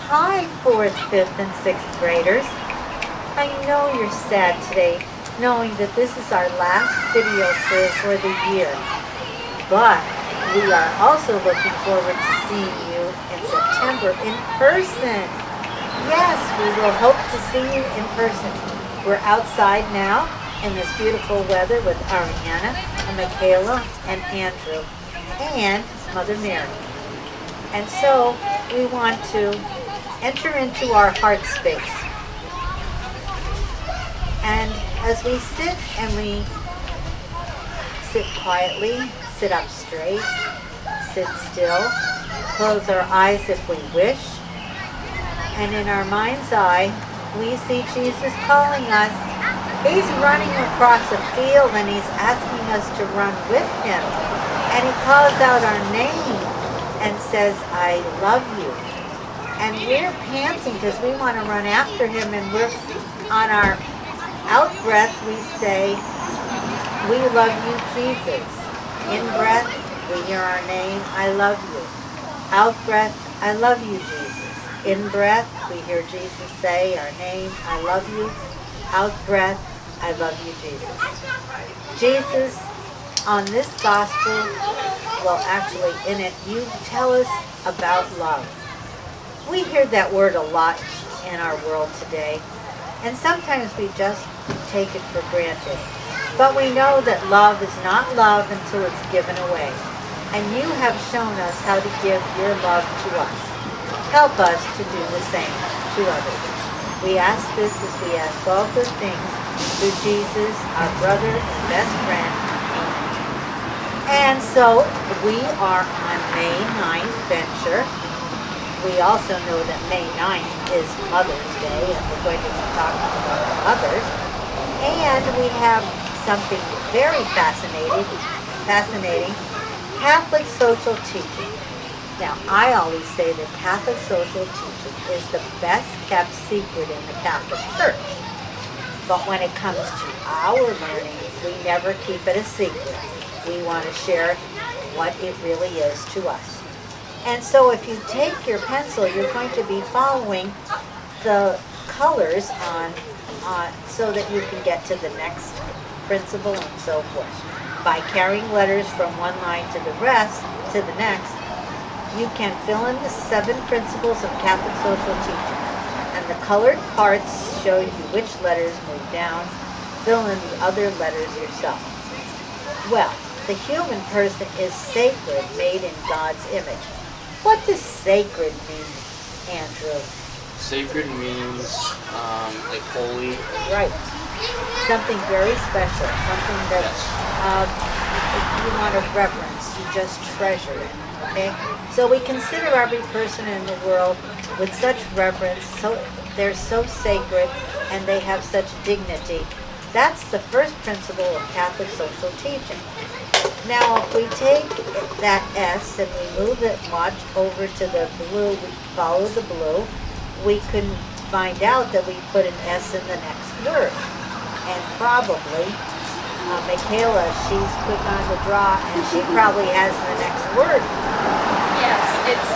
Hi, 4th, 5th, and 6th graders. I know you're sad today, knowing that this is our last video series for the year. But we are also looking forward to seeing you in September in person. Yes, we will hope to see you in person. We're outside now in this beautiful weather with Ariana and Michaela and Andrew and Mother Mary. And so we want to enter into our heart space. And as we sit and we sit quietly, sit up straight, sit still, close our eyes if we wish, and in our mind's eye, we see Jesus calling us. He's running across a field and he's asking us to run with him. And he calls out our name and says, I love you. And we're panting because we want to run after him, and we're on our out breath we say, we love you, Jesus. In breath, we hear our name, I love you. Out breath, I love you, Jesus. In breath, we hear Jesus say our name, I love you. Out breath, I love you, Jesus. Jesus, on this gospel, well, actually in it, you tell us about love. We hear that word a lot in our world today, and sometimes we just take it for granted. But we know that love is not love until it's given away. And you have shown us how to give your love to us. Help us to do the same to others. We ask this as we ask all good things through Jesus, our brother and best friend. And so we are on May 9th venture. We also know that May 9th is Mother's Day, and we're going to be talking about mothers. And we have something very fascinating, Catholic social teaching. Now, I always say that Catholic social teaching is the best kept secret in the Catholic Church. But when it comes to our learning, we never keep it a secret. We want to share what it really is to us. And so if you take your pencil, you're going to be following the colors on so that you can get to the next principle and so forth. By carrying letters from one line to the next, you can fill in the 7 principles of Catholic social teaching. And the colored parts show you which letters move down. Fill in the other letters yourself. Well, the human person is sacred, made in God's image. What does sacred mean, Andrew? Sacred means like holy. Right. Something very special. Something that you want to reverence. You just treasure it. Okay? So we consider every person in the world with such reverence. So they're so sacred and they have such dignity. That's the first principle of Catholic social teaching. Now, if we take that S and we move it much over to the blue, we follow the blue, we can find out that we put an S in the next word. And probably, Michaela, she's quick on the draw, and she probably has the next word. Yes, it's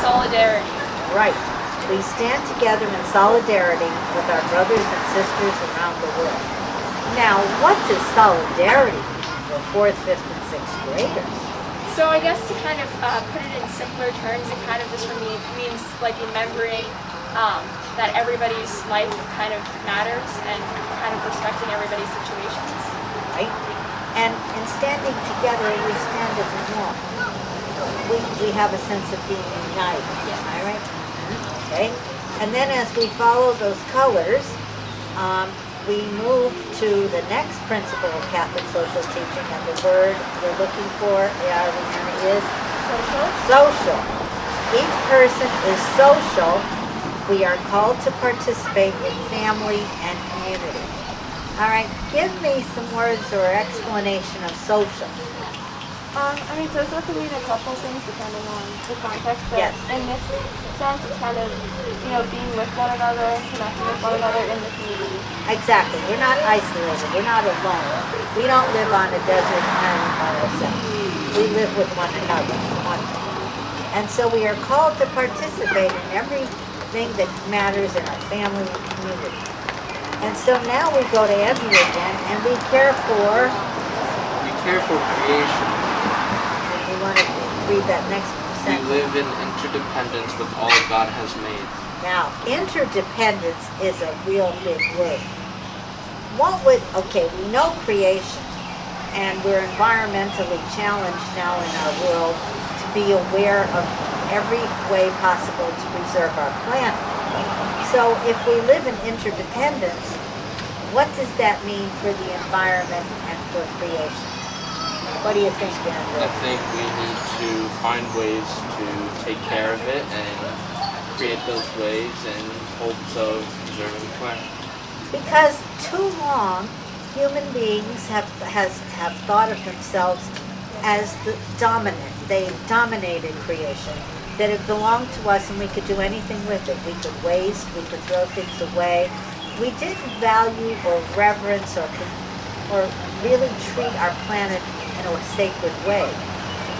solidarity. Right. We stand together in solidarity with our brothers and sisters around the world. Now, what does solidarity mean for 4th, 5th, and 6th graders? So I guess to kind of put it in simpler terms, it kind of just means like remembering that everybody's life kind of matters and kind of respecting everybody's situations. Right? And in standing together, we stand as one. We have a sense of being united. Yes. Am I right? Okay. And then as we follow those colors, we move to the next principle of Catholic social teaching, and the word we're looking for is social. Each person is social. We are called to participate in family and community. All right, give me some words or explanation of social. Social can mean a couple things depending on the context, but Yes. in this sense, it's kind of, being with one another, connecting with one another in the community. Exactly. We're not isolated. We're not alone. We don't live on a desert island by ourselves. We live with one another. And so we are called to participate in everything that matters in our family and community. And so now we go to Andrew again, and we care for, We care for creation. we want to read that next We sentence. live in interdependence with all God has made. Now, interdependence is a real big word. Okay, we know creation, and we're environmentally challenged now in our world to be aware of every way possible to preserve our planet. So if we live in interdependence, what does that mean for the environment and for creation? What do you think, I Andrew? think we need to find ways to take care of it and create those ways in hopes of preserving the planet. Because too long, human beings have thought of themselves as the dominant. They dominated creation. That it belonged to us and we could do anything with it. We could waste, we could throw things away. We didn't value or reverence or really treat our planet in a sacred way.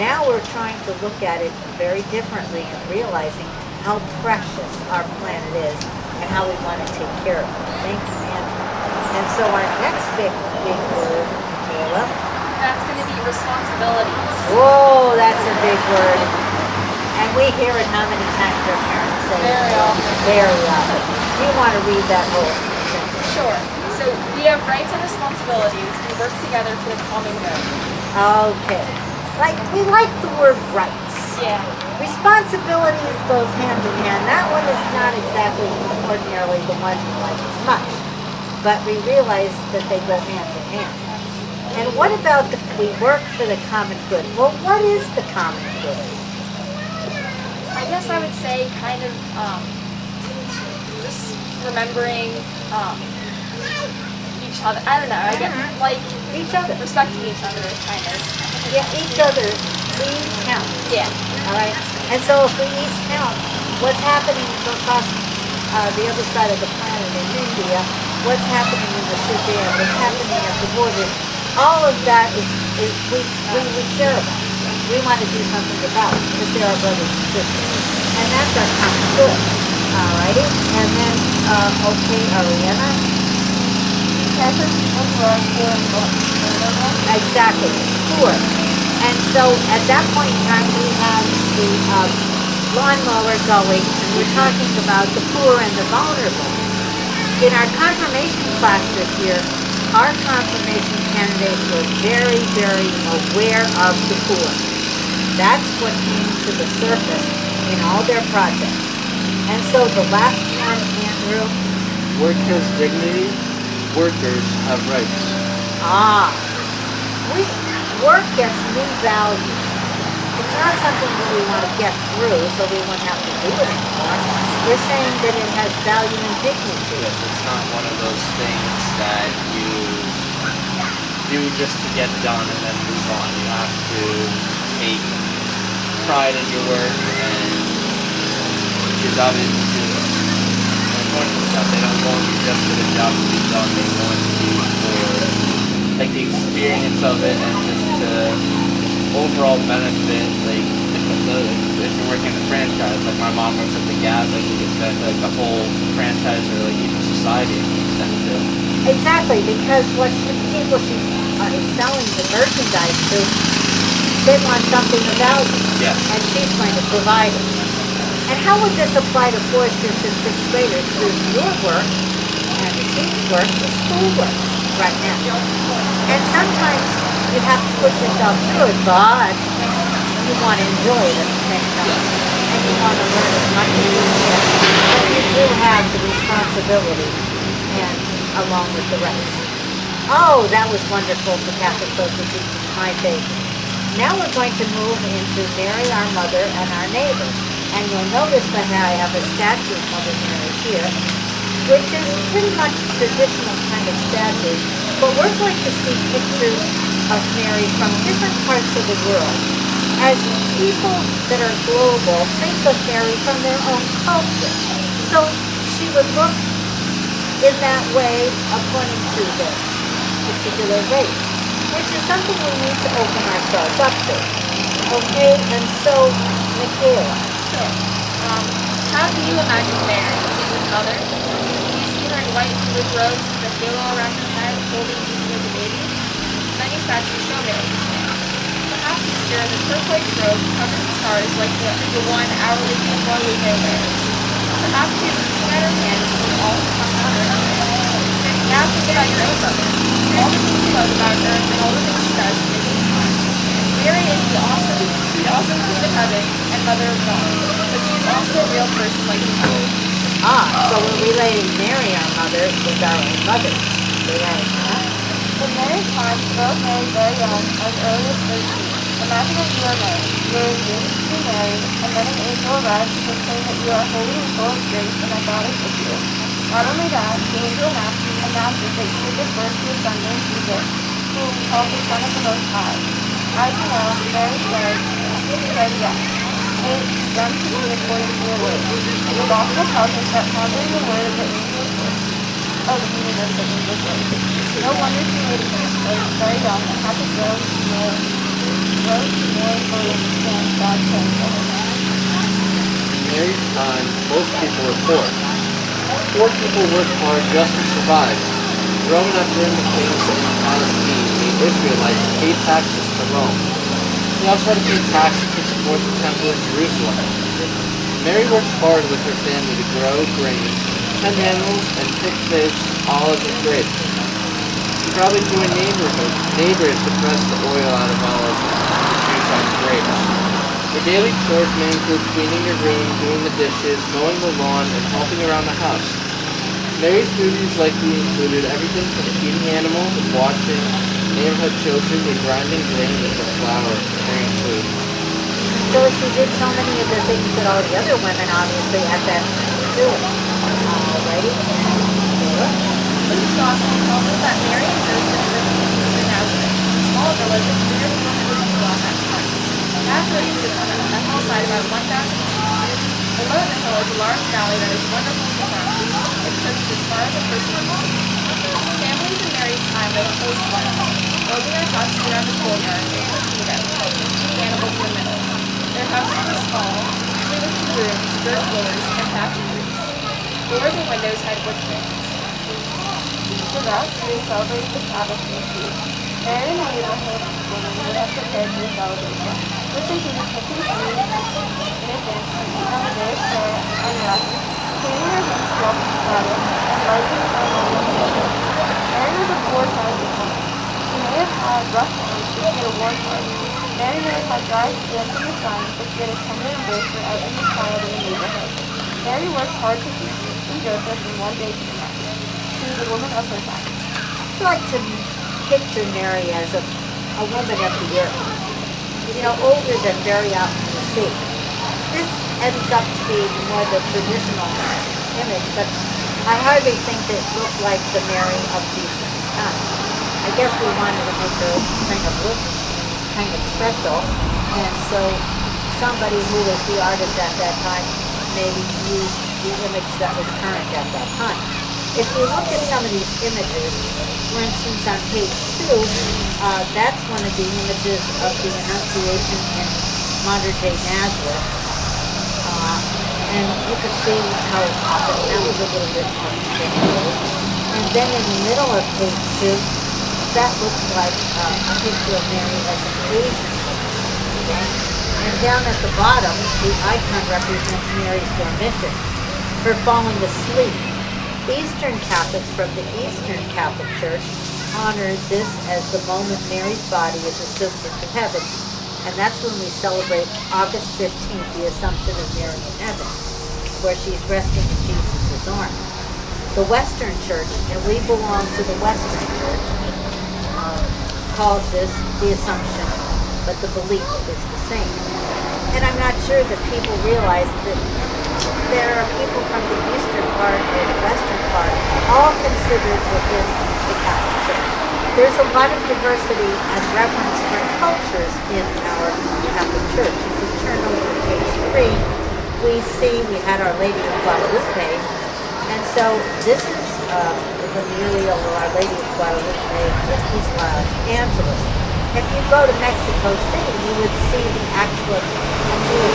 Now we're trying to look at it very differently and realizing how precious our planet is and how we want to take care of it. Thank you, Andrew. And so our next big word, Kayla. That's going to be responsibilities. Whoa, that's a big word. And we hear it how many times our parents say it? Very often. Very often. Do you want to read that whole sentence? Sure. So we have rights and responsibilities. We work together for the common good. Okay. We like the word rights. Yeah. Responsibilities goes hand in hand. That one is not exactly ordinarily the one we like as much. But we realize that they go hand in hand. And what about we work for the common good? Well, what is the common good? I guess I would say kind of just remembering each other. I don't know. I get like Each other. respecting each other, kind of. Yeah, each other. We each count. Yeah. All right. And so if we each count what's happening across the other side of the planet in India, what's happening in the Sudan, what's happening at the borders, all of that is we care about. We want to do something about it because they're our brothers and sisters. And that's our common good. All righty. And then, okay, Ariana. Care for people who are poor and vulnerable. Exactly. Poor. And so at that point in time, we have the lawnmower going, and we're talking about the poor and the vulnerable. In our confirmation class this year, our confirmation candidates were very, very aware of the poor. That's what came to the surface in all their projects. And so the last one, Andrew, Work has dignity. Workers have rights. Work gets new value. It's not something that we want to get through so we won't have to do it anymore. We're saying that it has value and dignity. Yes, it's not one of those things that you do just to get done and then move on. You have to take pride in your work, and which is obviously important stuff. They don't go into just for the job to be done. They go into for like the experience of it and just to overall benefit. Like if you're working in a franchise, like my mom works at the Gap, like you can benefit like the whole franchise or like even society if you extend it to. Exactly, because what the people she's is selling the merchandise to, they want something of value. Yes. And she's going to provide it. And how would this apply to 4th, 5th, and 6th graders? There's your work and the team's work, the schoolwork right now. And sometimes you have to push yourself through it, but you want to enjoy it at the same time. And you want to learn as much as you can. But you do have the responsibility and along with the rest. Oh, that was wonderful for Catholic social teaching, my favorite. Now we're going to move into Mary, our mother, and our neighbor. And you'll notice that I have a statue of Mother Mary here, which is pretty much a traditional kind of statue. But we're going to see pictures of Mary from different parts of the world. As people that are global think of Mary from their own culture. So she would look in that way according to their particular race, which is something we need to open ourselves up to. Okay, and so, Michaela, Sure. Um, how do you imagine Mary, Jesus' mother? Do you see her in white with robes with a halo around her head, holding Jesus as a baby? Many statues show Mary this way. Perhaps you see her in a turquoise robe covered in stars like the one our Lady of Guadalupe wears. Perhaps she is reaching out her hands to all who come to her. Now think about your own mother. All the things you love about her and all the things she does to make you smile. Mary is the awesome Queen of Heaven and Mother of God, but she is also a real person like you have. so we're relating Mary, our mother, with our own mother. Right, huh? In Mary's time, girls married very young, as early as 13. Imagine that you are married. You are engaged to be married, and then an angel arrives to proclaim that you are holy and full of grace and that God is with you. Not only that, the angel announces that you will give birth to a son named Jesus, who will be called the Son of the Most High. As you know, Mary said yes. May it be done to me according to your word. The gospel tells us that pondering the word of the angel of the universe that angels word. No wonder she made a huge choice very young and had to grow to more and fully understand God's plan for her. In Mary's time, most people were poor. Poor people worked hard just to survive. The Roman Emperor and the kings in Palestine made Israelites pay taxes to Rome. They also had to pay taxes to support the temple in Jerusalem. Mary worked hard with her family to grow grain, tend animals, and pick fish, olives, and grapes. She probably joined neighbors to press the oil out of olives and the juice out of grapes. Her daily chores may include cleaning your room, doing the dishes, mowing the lawn, and helping around the house. Mary's duties likely included everything from feeding animals and watching neighborhood children to grinding grain into flour and preparing food. So she did so many of the things that all the other women obviously at that time were doing. Alrighty. Luke's Gospel tells us that Mary and Joseph lived in Jesus of Nazareth, a small village of 300 people at that time. Nazareth sits on a hillside about 1,000 feet. Below the hill is a large valley that is wonderful to run. It stretches as far as a person can see. Families in Mary's time lived close to one another, building their houses around the courtyard and cooking together, with 2 animals in the middle. Their houses were small, usually with 2 rooms, dirt floors, and thatched roofs. Doors and windows had wood frames. Devout Jews celebrate the Sabbath in the street. Mary and the neighborhood women would have prepared for the celebration. This included cooking food in advance to eat on the day of prayer and rest, cleaning their rooms to welcome the Sabbath, and lighting ceremonial candles. Mary was a poor Protestant woman. She may have had rough times, but she had a warm heart. Mary may have had dry skin from the sun, but she had a tender embrace for every child in the neighborhood. Mary worked hard to feed Jesus and Joseph from one day to the next. She was a woman of her time. I like to picture Mary as a woman of the earth. Older than very often you see. This ends up to be more the traditional image, but I hardly think it looked like the Mary of Jesus' time. I guess we wanted to make her kind of look kind of special, and so somebody who was the artist at that time maybe used the image that was current at that time. If you look at some of these images, for instance on page 2, that's one of the images of the Annunciation in modern day Nazareth. And you could see how often that was a little bit more contemporary. And then in the middle of page 2, that looks like a picture of Mary as an Asian. Okay? And down at the bottom, the icon represents Mary's dormition, her falling asleep. Eastern Catholics from the Eastern Catholic Church honor this as the moment Mary's body is assumed into heaven, and that's when we celebrate August 15th, the Assumption of Mary in heaven, where she's resting in Jesus' arms. The Western Church, and we belong to the Western Church, calls this the Assumption, but the belief is the same. And I'm not sure that people realize that there are people from the eastern part and the western part, all considered within the Catholic Church. There's a lot of diversity and reverence for cultures in our Catholic Church. If we turn over to page 3, we see we had Our Lady of Guadalupe, and so this is the Memorial of Our Lady of Guadalupe in East Los Angeles. If you go to Mexico City, you would see the actual tomb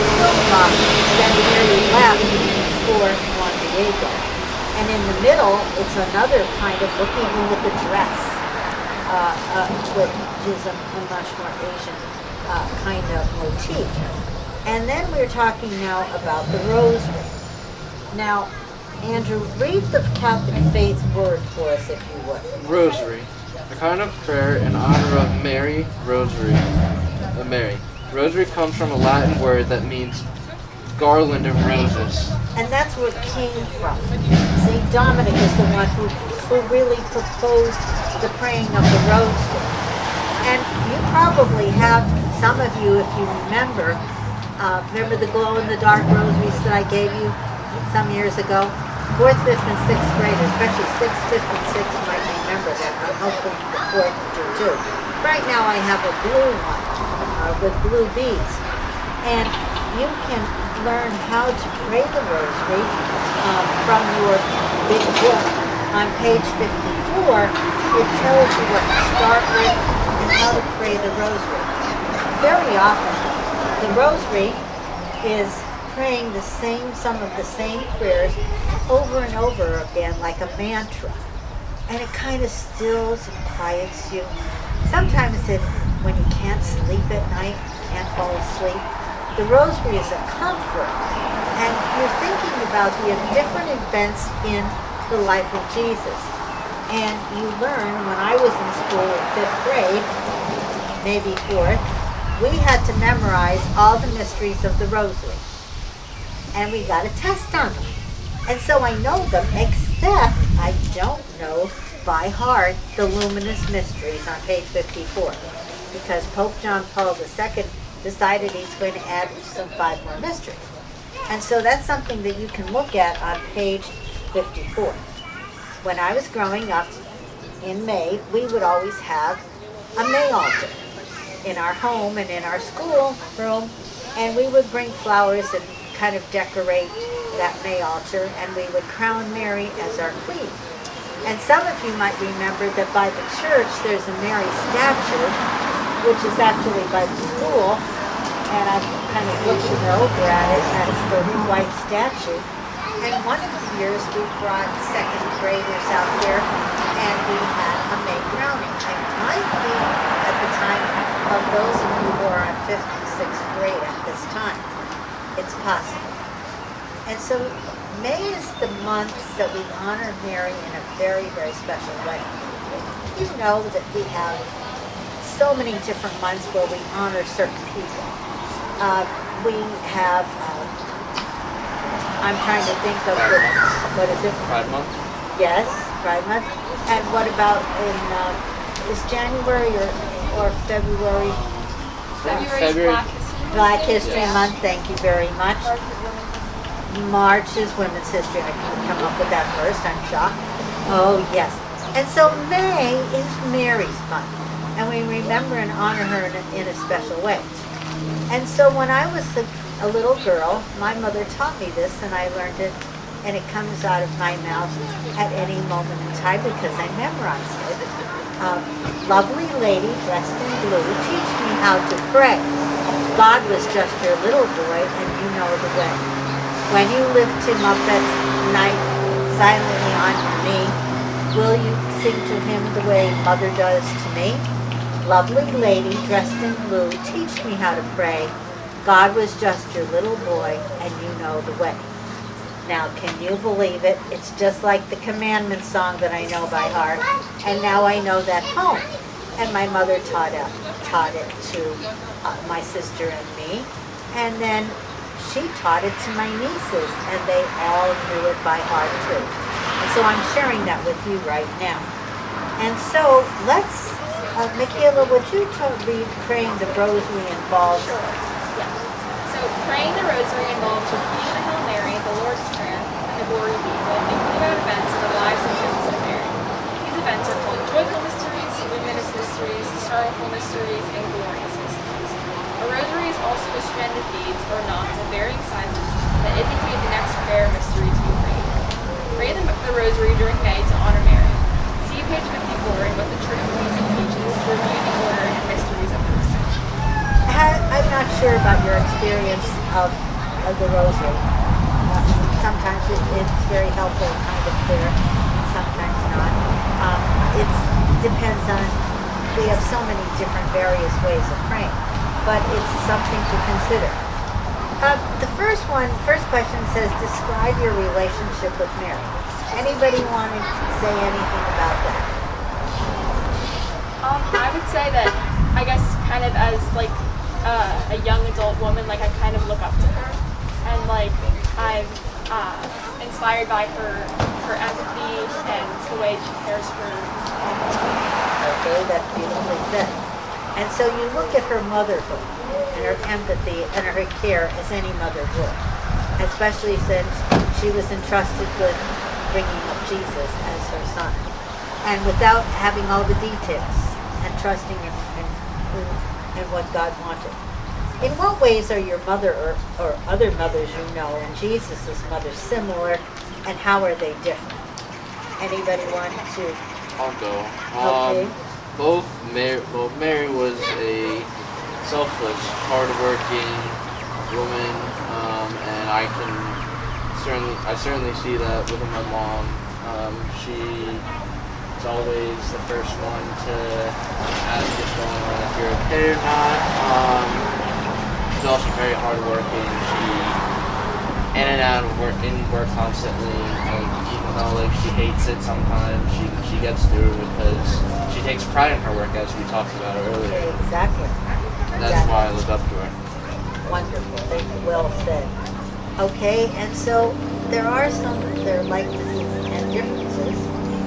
that Mary left for Juan Diego. And in the middle, it's another kind of look, even with the dress, which is a much more Asian kind of motif. And then we're talking now about the rosary. Now, Andrew, read the Catholic faith word for us, if you would. Rosary. A kind of prayer in honor of Mary, Rosary. Mary. Rosary comes from a Latin word that means garland of roses. And that's where it came from. St. Dominic is the one who really proposed the praying of the rosary. And you probably have, some of you, if you remember the glow-in-the-dark rosaries that I gave you some years ago? 4th, 5th, and 6th graders, especially 6th, 5th, and 6th might remember that. I'm hoping the 4th do too. Right now I have a blue one with blue beads. And you can learn how to pray the rosary from your big book. On page 54, it tells you what to start with and how to pray the rosary. Very often, the rosary is praying some of the same prayers over and over again, like a mantra. And it kind of stills and quiets you. Sometimes when you can't sleep at night, can't fall asleep, the rosary is a comfort. And you're thinking about the different events in the life of Jesus. And you learn, when I was in school in 5th grade, maybe 4th, we had to memorize all the mysteries of the rosary. And we got a test on them. And so I know them, except I don't know by heart the luminous mysteries on page 54. Because Pope John Paul II decided he's going to add some 5 more mysteries. And so that's something that you can look at on page 54. When I was growing up in May, we would always have a May altar in our home and in our school room, and we would bring flowers and kind of decorate that May altar, and we would crown Mary as our queen. And some of you might remember that by the church there's a Mary statue, which is actually by the school, and I'm kind of looking over at it as the white statue. And one of the years we brought 2nd graders out there, and we had a May crowning. I might be at the time of those of you who are on 5th and 6th grade at this time. It's possible. And so May is the month that we honor Mary in a very, very special way. You know that we have so many different months where we honor certain people. We have, I'm trying to think of, what is it? Pride Month? Yes, Pride Month. And what about is January or February? February. Black History Yes. Month, thank you very much. March is Women's History. I couldn't come up with that first, I'm shocked. Oh, yes. And so May is Mary's month, and we remember and honor her in a special way. And so when I was a little girl, my mother taught me this, and I learned it, and it comes out of my mouth at any moment in time because I memorized it. Lovely lady dressed in blue, teach me how to pray. God was just your little boy, and you know the way. When you lift him up at night silently on your knee, will you sing to him the way mother does to me? Lovely lady dressed in blue, teach me how to pray. God was just your little boy, and you know the way. Now, can you believe it? It's just like the commandment song that I know by heart, and now I know that poem. And my mother taught it to my sister and me, and then she taught it to my nieces, and they all knew it by heart too. And so I'm sharing that with you right now. And so let's, Michaela, would you be praying the rosary involved? Yeah. So praying the rosary involves repeating the Hail Mary, the Lord's Prayer, and the Glory Be, while thinking about events in the lives of Jesus and Mary. These events are called joyful mysteries, luminous mysteries, sorrowful mysteries, and glorious mysteries. A rosary is also a strand of beads or knots of varying sizes that indicate the next prayer mystery to be prayed. Pray the rosary during May to honor Mary. See page 54 in what the Church of Jesus teaches to review the order and mysteries of not sure about your experience of the rosary. Sometimes it's very helpful and kind of clear, and sometimes not. It depends on, we have so many different various ways of praying, but it's something to consider. The first question says, describe your relationship with Mary. Anybody want to say anything about that? I would say that I guess kind of as like a young adult woman, like I kind of look up to her, and like I'm inspired by her empathy and the way she cares for others. Okay, that's beautifully said. And so you look at her motherhood and her empathy and her care as any mother would, especially since she was entrusted with bringing up Jesus as her son, and without having all the details and trusting in what God wanted. In what ways are your mother or other mothers you know and Jesus' mother similar, and how are they different? Anybody want to? I'll go. Okay. Mary was a selfless, hardworking woman, and I certainly see that with my mom. She's always the first one to ask what's going on, if you're okay or not. She's also very hardworking. She in and out of work constantly. Like, even though like she hates it sometimes, she gets through it because she takes pride in her work, as we talked about earlier. Exactly. That's why I look up to her. Wonderful. Thank you. Well said. Okay, and so there are likenesses and differences.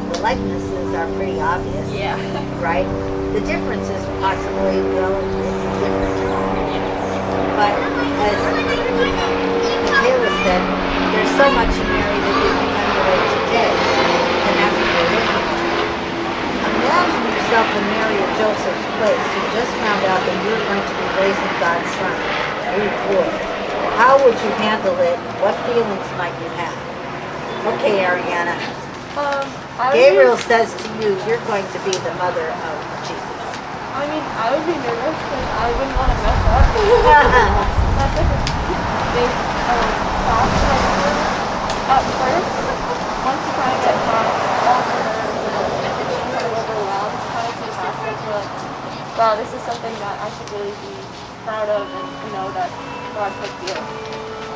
The likenesses are pretty obvious. Yeah. Right? The differences possibly, well, it's different. But as Michaela said, there's so much in Mary that we can emulate today, and that's what we're looking at. Imagine yourself in Mary or Joseph's place. You just found out that you're going to be raising God's son. We would. How would you handle it? What feelings might you have? Okay, Ariana. Gabriel says to you, you're going to be the mother of Jesus. I mean, I would be nervous because I wouldn't want to mess up. That's like a big thought that I do. At first, once you kind of get past all the nerves and it gets kind of overwhelmed, it kind of seems past it to like, wow, this is something that I should really be proud of and know that God put here.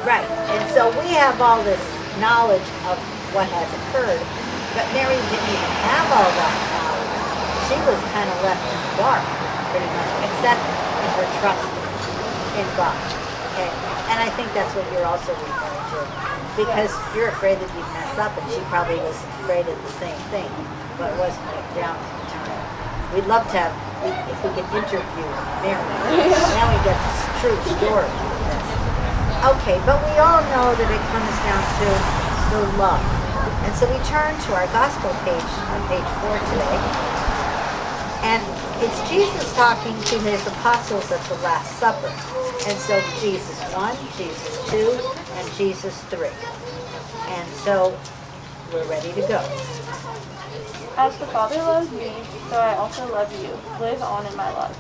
Right, and so we have all this knowledge of what has occurred, but Mary didn't even have all that knowledge. She was kind of left in the dark, pretty much, except in her trust in God. Okay, and I think that's what you're also referring to, because you're afraid that you'd mess up, and she probably was afraid of the same thing, but wasn't put down at the time. We'd love to have, if we could interview Mary. Now we get this true story of this. Okay, but we all know that it comes down to the love. And so we turn to our gospel page on page 4 today. And it's Jesus talking to his apostles at the Last Supper. And so Jesus 1, Jesus 2, and Jesus 3. And so we're ready to go. As the Father loves me, so I also love you. Live on in my love.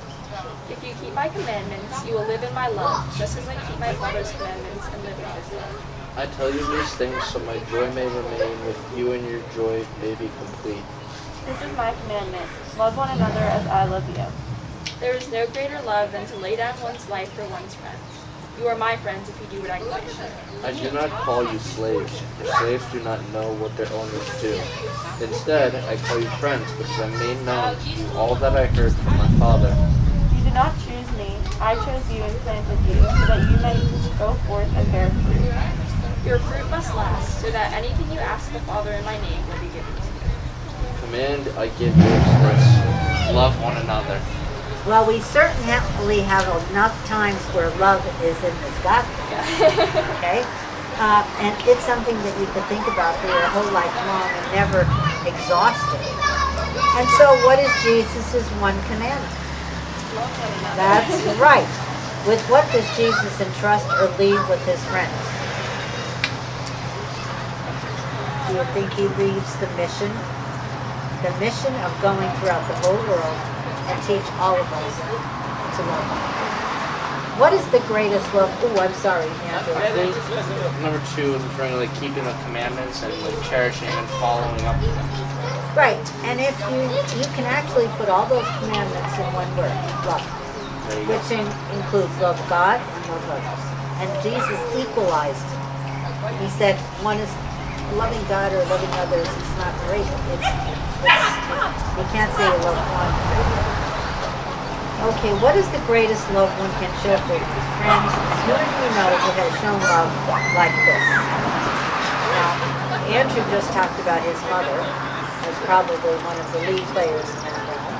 If you keep my commandments, you will live in my love, just as I keep my Father's commandments and live in his love. I tell you these things so my joy may remain with you and your joy may be complete. This is my commandment. Love one another as I love you. There is no greater love than to lay down one's life for one's friends. You are my friends if you do what I command. I do not call you slaves, for slaves do not know what their owners do. Instead, I call you friends because I made known to you all that I heard from my Father. You did not choose me. I chose you and planted you, so that you may go forth and bear fruit. Your fruit must last, so that anything you ask the Father in my name will be given to you. Command I give you is this: love one another. Well, we certainly have enough times where love is in this gospel. Okay? And it's something that you could think about for your whole life long and never exhaust it. And so what is Jesus' one commandment? That's right. With what does Jesus entrust or leave with his friends? Do you think he leaves the mission? The mission of going throughout the whole world and teach all of us to love. What is the greatest love? Oh, I'm sorry, Andrew. I think number 2 is referring to like keeping the commandments and like cherishing and following up with them. Right, and if you can actually put all those commandments in one word, love, There you go. which includes love God and love others. And Jesus equalized. He said one is loving God or loving others. It's not great. You can't say you love one. Okay, what is the greatest love one can show for his friends? Who do you know who has shown love like this? Now, Andrew just talked about his mother as probably one of the lead players in that realm.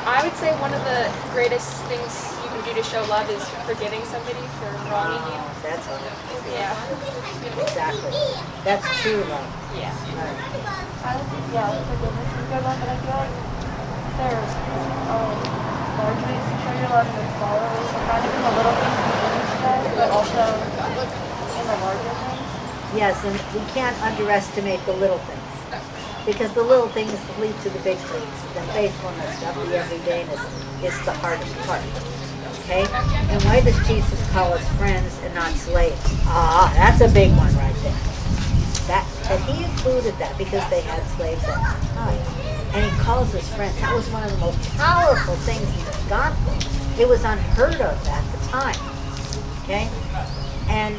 I would say one of the greatest things you can do to show love is forgiving somebody for wronging you. That's all. Yeah. Exactly. That's true love. Yeah. Right. I would say, yeah, forgiveness is good love, but I feel like there's large ways to show your love and there's smaller ways. So kind of in the little things you do each day, but also in the larger things. Yes, and we can't underestimate the little things. Because the little things lead to the big things. The faithfulness of the everydayness is the hardest part. Okay? And why does Jesus call us friends and not slaves? Ah, that's a big one right there. That he included that because they had slaves at the time. And he calls us friends. That was one of the most powerful things in the gospel. It was unheard of at the time. Okay? And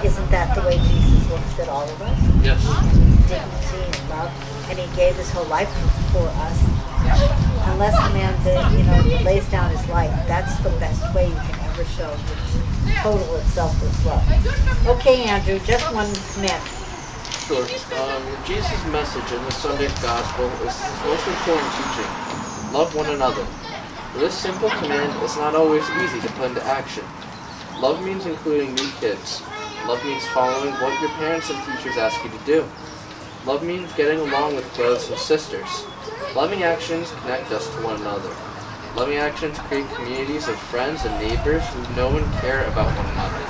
isn't that the way Jesus looks at all of us? Yes. Dignity and love, and he gave his whole life for us. Unless a man lays down his life, that's the best way you can ever show the total and selfless love. Okay, Andrew, just one commandment. Sure. Jesus' message in the Sunday Gospel is his most important teaching. Love one another. This simple command is not always easy to put into action. Love means including new kids. Love means following what your parents and teachers ask you to do. Love means getting along with brothers and sisters. Loving actions connect us to one another. Loving actions create communities of friends and neighbors who know and care about one another.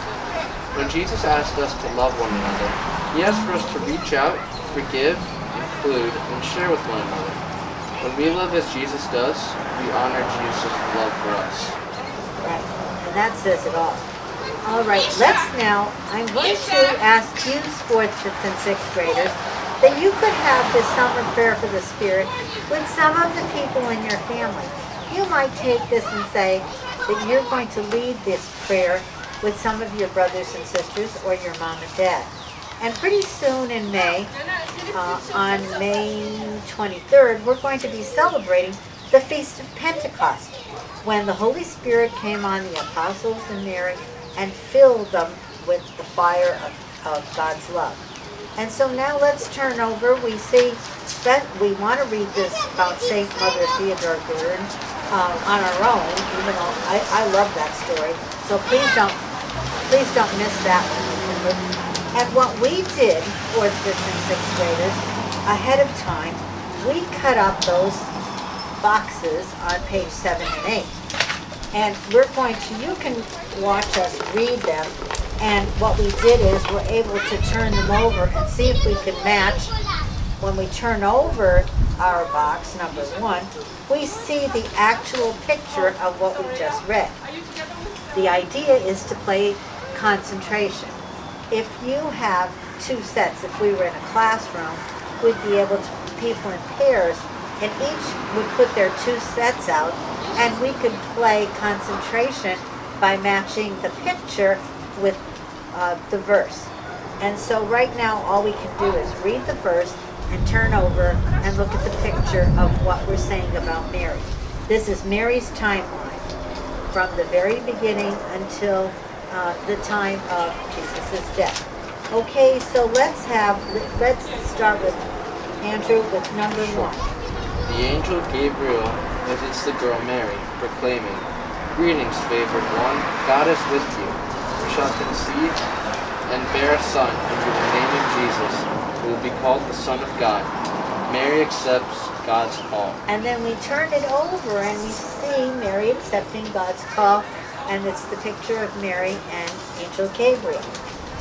When Jesus asked us to love one another, he asked for us to reach out, forgive, include, and share with one another. When we live as Jesus does, we honor Jesus' love for us. Right, and that says it all. All right, I'm going to ask you, 4th, 5th, and 6th graders, that you could have this summer prayer for the Spirit with some of the people in your family. You might take this and say that you're going to lead this prayer with some of your brothers and sisters or your mom and dad. And pretty soon in May, on May 23rd, we're going to be celebrating the Feast of Pentecost, when the Holy Spirit came on the apostles and Mary and filled them with the fire of God's love. And so now let's turn over. We want to read this about Saint Mother Theodore Guerin on our own, even though I love that story. So please don't miss that one. And what we did for the 5th and 6th graders ahead of time, we cut up those boxes on page 7 and 8. And you can watch us read them. And what we did is we're able to turn them over and see if we can match. When we turn over our box, number 1, we see the actual picture of what we just read. The idea is to play concentration. If you have 2 sets, if we were in a classroom, we'd be able to put people in pairs, and each would put their 2 sets out, and we could play concentration by matching the picture with the verse. And so right now all we can do is read the verse and turn over and look at the picture of what we're saying about Mary. This is Mary's timeline from the very beginning until the time of Jesus' death. Okay, so let's start with Andrew with number 1. The angel Gabriel visits the girl Mary, proclaiming, "Greetings, favored one, God is with you. You shall conceive and bear a son, and you will name him Jesus, who will be called the Son of God." Mary accepts God's call. And then we turn it over and we see Mary accepting God's call, and it's the picture of Mary and Angel Gabriel.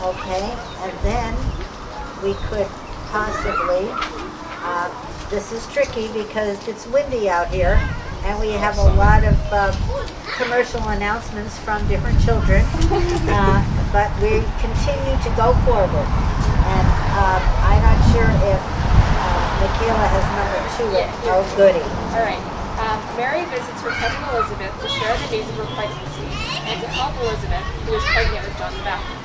Okay, and then we could possibly, this is tricky because it's windy out here, and we have a lot of commercial announcements from different children, but we continue to go forward. And I'm not sure if Michaela has number 2. Yeah. Oh, goody. All right. Mary visits her cousin Elizabeth to share the days of her pregnancy and to help Elizabeth, who is pregnant with John the Baptist.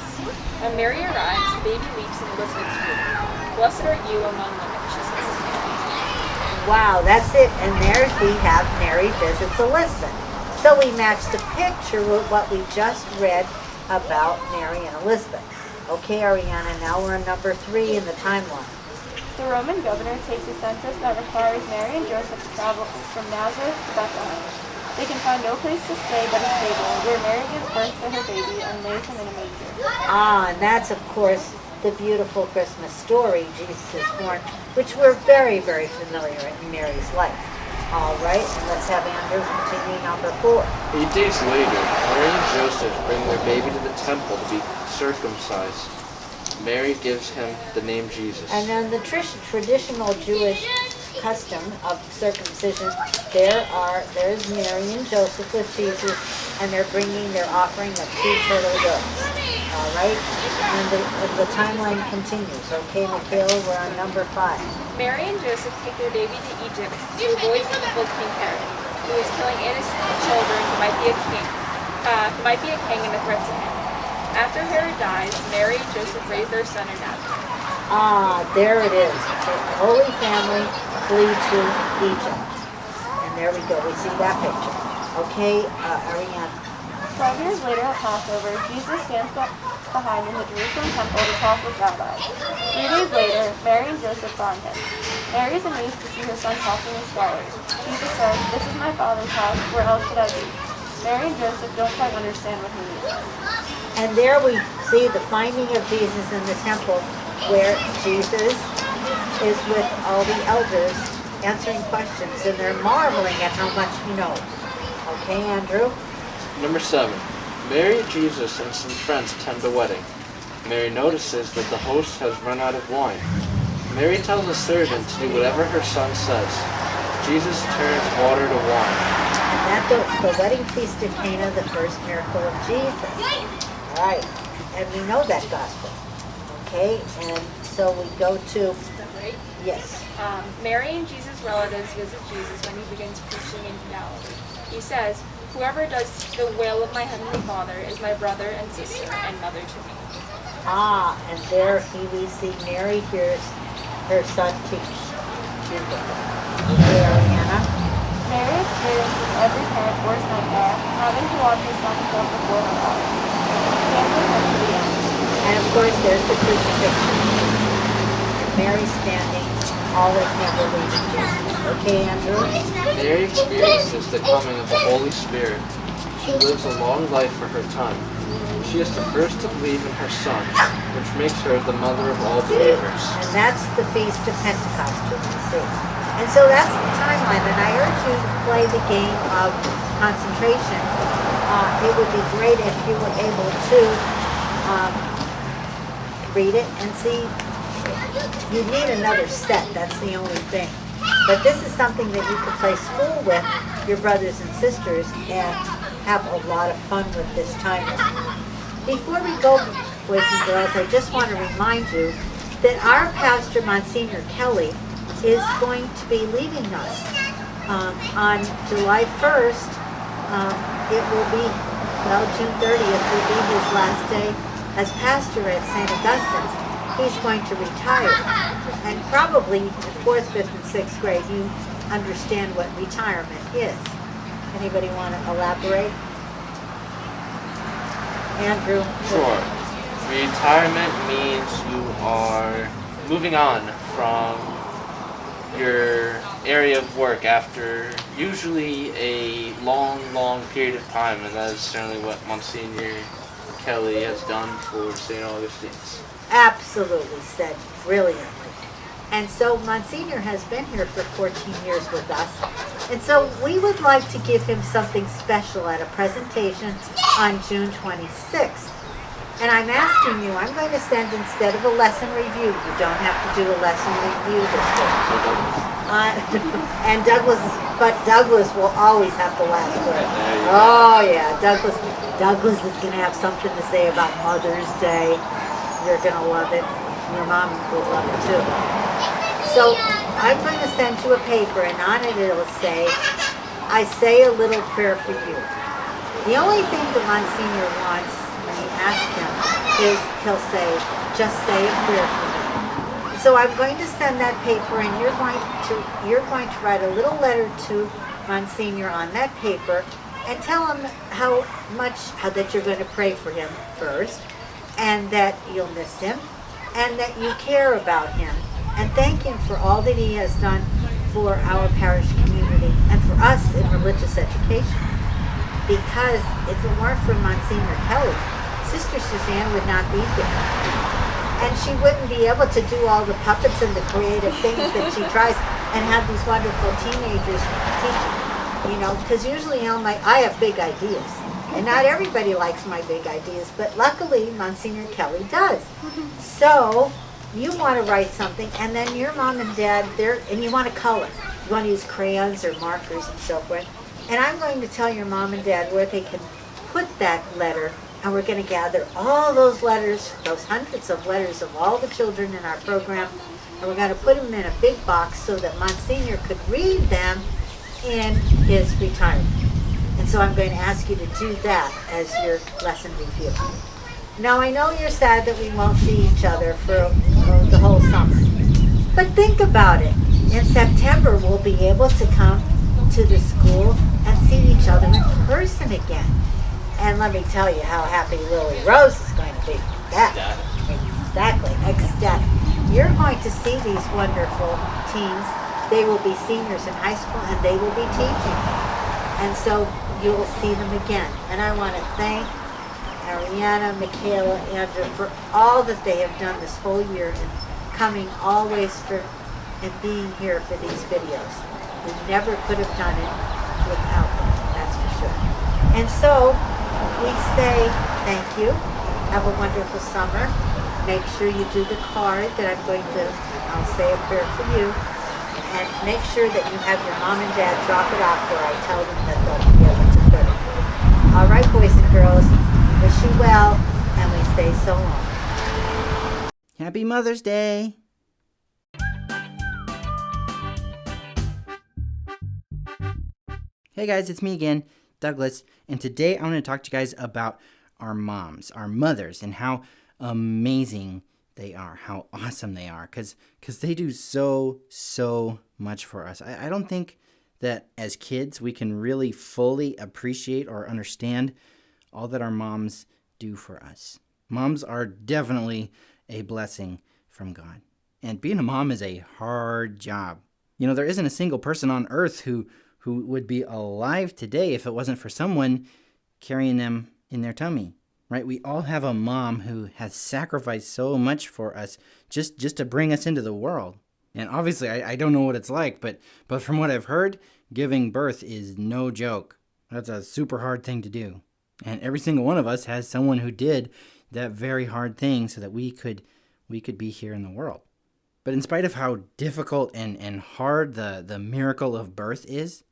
When Mary arrives, the baby leaps in Elizabeth's womb. Blessed are you among women, she says to Mary. Wow, that's it. And there we have Mary visits Elizabeth. So we matched the picture with what we just read about Mary and Elizabeth. Okay, Ariana, now we're on number 3 in the timeline. The Roman governor takes a census that requires Mary and Joseph to travel from Nazareth to Bethlehem. They can find no place to stay but a stable, where Mary gives birth to her baby and lays him in a manger. Ah, and that's, of course, the beautiful Christmas story, Jesus is born, which we're very, very familiar in Mary's life. All right, and let's have Andrew continue number 4. 8 days later, Mary and Joseph bring their baby to the temple to be circumcised. Mary gives him the name Jesus. And then the traditional Jewish custom of circumcision, there's Mary and Joseph with Jesus, and they're bringing their offering of 2 turtle doves. All right, and the timeline continues. Okay, Michaela, we're on number 5. Mary and Joseph take their baby to Egypt to avoid the evil King Herod, who is killing innocent children who might be a king and a threat to him. After Herod dies, Mary and Joseph raise their son in Nazareth. Ah, there it is. The Holy Family flee to Egypt. And there we go. We see that picture. Okay, Ariane. 12 years later at Passover, Jesus stands behind in the Jerusalem temple to talk with rabbis. 3 days later, Mary and Joseph find him. Mary is amazed to see her son talking with scholars. Jesus says, "This is my Father's house, where else should I be?" Mary and Joseph don't quite understand what he means. And there we see the finding of Jesus in the temple, where Jesus is with all the elders answering questions, and they're marveling at how much he knows. Okay, Andrew? Number 7. Mary, Jesus, and some friends attend a wedding. Mary notices that the host has run out of wine. Mary tells a servant to do whatever her son says. Jesus turns water to wine. And that's the wedding feast of Cana, the first miracle of Jesus. All right, and we know that gospel. Okay, and so we go to, yes. Mary and Jesus' relatives visit Jesus when he begins preaching in Galilee. He says, "Whoever does the will of my heavenly Father is my brother and sister and mother to me." Ah, and there we see Mary hears her son teach. Okay, Ariana? Mary experiences every parent's worst nightmare, having to watch her son come before her eyes. And of course, there's the crucifixion. Mary standing, always never leaving Jesus. Okay, Andrew? Mary experiences the coming of the Holy Spirit. She lives a long life for her time. She is the first to believe in her Son, which makes her the mother of all believers. And that's the Feast of Pentecost, we can see. And so that's the timeline. And I urge you to play the game of concentration. It would be great if you were able to read it and see. You need another set, that's the only thing. But this is something that you could play school with your brothers and sisters and have a lot of fun with this time. Before we go, boys and girls, I just want to remind you that our pastor, Monsignor Kelly, is going to be leaving us on July 1st. It will be, June 30th will be his last day as pastor at St. Augustine's. He's going to retire. And probably in 4th, 5th, and 6th grade, you understand what retirement is. Anybody want to elaborate? Andrew? Sure. Retirement means you are moving on from your area of work after usually a long period of time, and that is certainly what Monsignor Kelly has done for St. Augustine's. Absolutely said brilliantly. And so Monsignor has been here for 14 years with us. And so we would like to give him something special at a presentation on June 26th. And I'm asking you, I'm going to send instead of a lesson review, you don't have to do a lesson review this week. And Douglas but Douglas will always have the last word. There you go. Oh yeah, Douglas is gonna have something to say about Mother's Day. You're gonna love it. Your mom would love it too. So I'm going to send you a paper, and on it it'll say, "I say a little prayer for you." The only thing that Monsignor wants when you ask him is he'll say, "Just say a prayer for me." So I'm going to send that paper, and you're going to write a little letter to Monsignor on that paper, and tell him how that you're going to pray for him first, and that you'll miss him, and that you care about him, and thank him for all that he has done for our parish community and for us in religious education. Because if it weren't for Monsignor Kelly, Sister Suzanne would not be here. And she wouldn't be able to do all the puppets and the creative things that she tries and have these wonderful teenagers teaching. Because usually I have big ideas. And not everybody likes my big ideas, but luckily Monsignor Kelly does. So you want to write something, and then your mom and dad, and you want to color. You want to use crayons or markers and so forth. And I'm going to tell your mom and dad where they can put that letter, and we're going to gather all those letters, those hundreds of letters of all the children in our program, and we're going to put them in a big box so that Monsignor could read them in his retirement. And so I'm going to ask you to do that as your lesson review. Now I know you're sad that we won't see each other for the whole summer. But think about it. In September we'll be able to come to the school and see each other in person again. And let me tell you how happy Lily Rose is going to be. Exactly, ecstatic. You're going to see these wonderful teens. They will be seniors in high school and they will be teaching. And so you'll see them again. And I want to thank Ariana, Michaela, Andrew for all that they have done this whole year and coming always and being here for these videos. We never could have done it without them, that's for sure. And so we say thank you. Have a wonderful summer. Make sure you do the card that I'll say a prayer for you. And make sure that you have your mom and dad drop it off where I tell them that they'll be able to put it. All right, boys and girls, wish you well, and we say so long. Happy Mother's Day! Hey guys, it's me again, Douglas, and today I want to talk to you guys about our moms, our mothers, and how amazing they are, how awesome they are, because they do so much for us. I don't think that as kids we can really fully appreciate or understand all that our moms do for us. Moms are definitely a blessing from God. And being a mom is a hard job. There isn't a single person on earth who would be alive today if it wasn't for someone carrying them in their tummy. Right? We all have a mom who has sacrificed so much for us just to bring us into the world. And obviously, I don't know what it's like, but from what I've heard, giving birth is no joke. That's a super hard thing to do. And every single one of us has someone who did that very hard thing so that we could be here in the world. But in spite of how difficult and hard the miracle of birth is,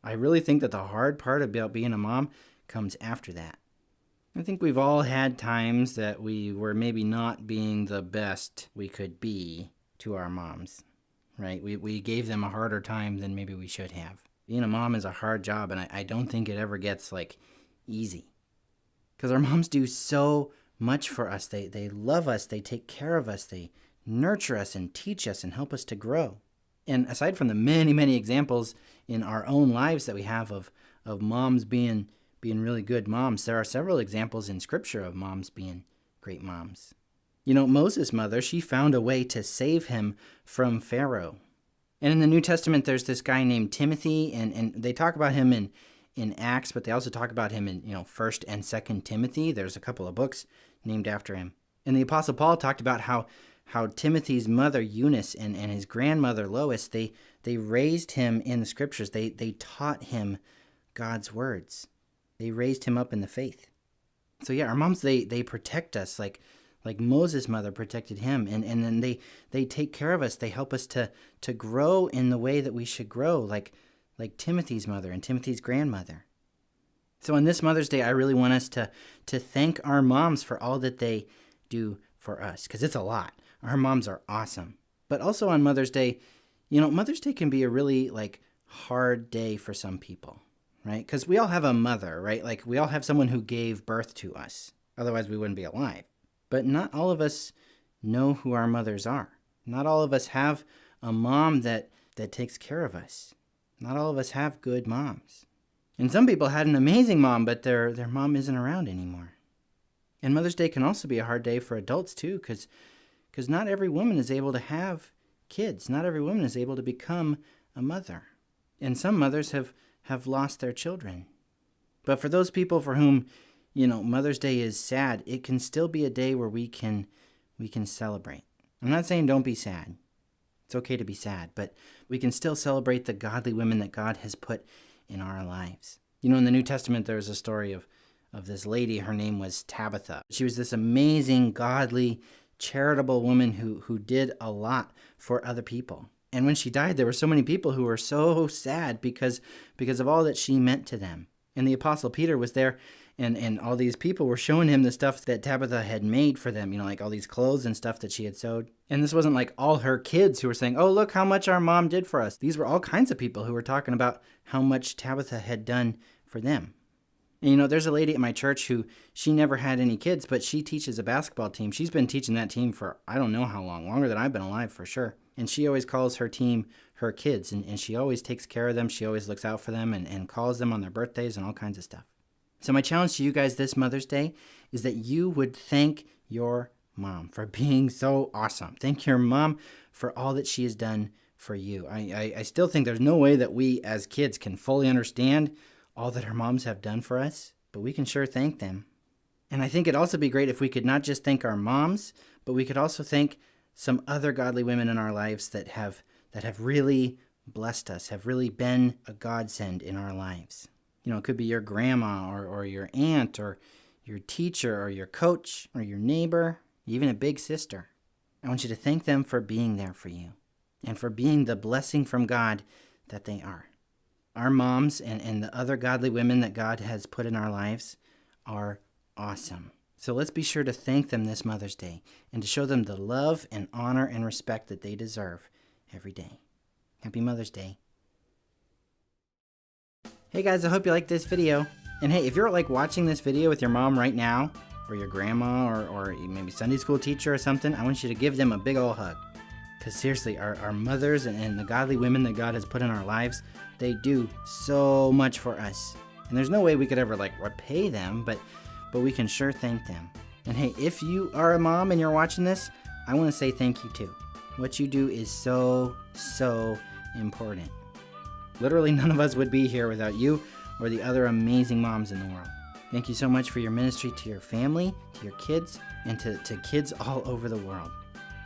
I really think that the hard part about being a mom comes after that. I think we've all had times that we were maybe not being the best we could be to our moms, right? We gave them a harder time than maybe we should have. Being a mom is a hard job, and I don't think it ever gets, easy. Because our moms do so much for us. They love us, they take care of us, they nurture us and teach us and help us to grow. And aside from the many, many examples in our own lives that we have of moms being really good moms, there are several examples in Scripture of moms being great moms. Moses' mother, she found a way to save him from Pharaoh. And in the New Testament, there's this guy named Timothy, and they talk about him in Acts, but they also talk about him in 1st and 2nd Timothy. There's a couple of books named after him. And the Apostle Paul talked about how Timothy's mother Eunice and his grandmother Lois, they raised him in the Scriptures. They taught him God's words. They raised him up in the faith. So yeah, our moms, they protect us like Moses' mother protected him. And then they take care of us. They help us to grow in the way that we should grow. Like like Timothy's mother and Timothy's grandmother. So on this Mother's Day, I really want us to thank our moms for all that they do for us, because it's a lot. Our moms are awesome. But also on Mother's Day, Mother's Day can be a really hard day for some people, right? Because we all have a mother, right? Like we all have someone who gave birth to us. Otherwise, we wouldn't be alive. But not all of us know who our mothers are. Not all of us have a mom that takes care of us. Not all of us have good moms. And some people had an amazing mom, but their mom isn't around anymore. And Mother's Day can also be a hard day for adults too, because not every woman is able to have kids. Not every woman is able to become a mother. And some mothers have lost their children. But for those people for whom, Mother's Day is sad, it can still be a day where we can celebrate. I'm not saying don't be sad. It's okay to be sad, but we can still celebrate the godly women that God has put in our lives. In the New Testament, there's a story of this lady. Her name was Tabitha. She was this amazing, godly, charitable woman who did a lot for other people. And when she died, there were so many people who were so sad because of all that she meant to them. And the Apostle Peter was there, and all these people were showing him the stuff that Tabitha had made for them, like all these clothes and stuff that she had sewed. And this wasn't like all her kids who were saying, oh, look how much our mom did for us. These were all kinds of people who were talking about how much Tabitha had done for them. And there's a lady at my church who, she never had any kids, but she teaches a basketball team. She's been teaching that team for I don't know how long, longer than I've been alive for sure. And she always calls her team her kids, and she always takes care of them. She always looks out for them and calls them on their birthdays and all kinds of stuff. So my challenge to you guys this Mother's Day is that you would thank your mom for being so awesome. Thank your mom for all that she has done for you. I still think there's no way that we as kids can fully understand all that our moms have done for us, but we can sure thank them. And I think it'd also be great if we could not just thank our moms, but we could also thank some other godly women in our lives that have really blessed us, have really been a godsend in our lives. It could be your grandma or your aunt or your teacher or your coach or your neighbor, even a big sister. I want you to thank them for being there for you and for being the blessing from God that they are. Our moms and the other godly women that God has put in our lives are awesome. So let's be sure to thank them this Mother's Day and to show them the love and honor and respect that they deserve every day. Happy Mother's Day. Hey guys, I hope you liked this video. And hey, if you're watching this video with your mom right now, or your grandma, or maybe Sunday school teacher or something, I want you to give them a big old hug. Because seriously, our mothers and the godly women that God has put in our lives, they do so much for us. And there's no way we could ever repay them, but we can sure thank them. And hey, if you are a mom and you're watching this, I want to say thank you too. What you do is so important. Literally none of us would be here without you or the other amazing moms in the world. Thank you so much for your ministry to your family, to your kids, and to kids all over the world.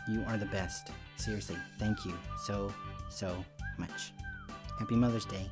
You are the best. Seriously, thank you so much. Happy Mother's Day.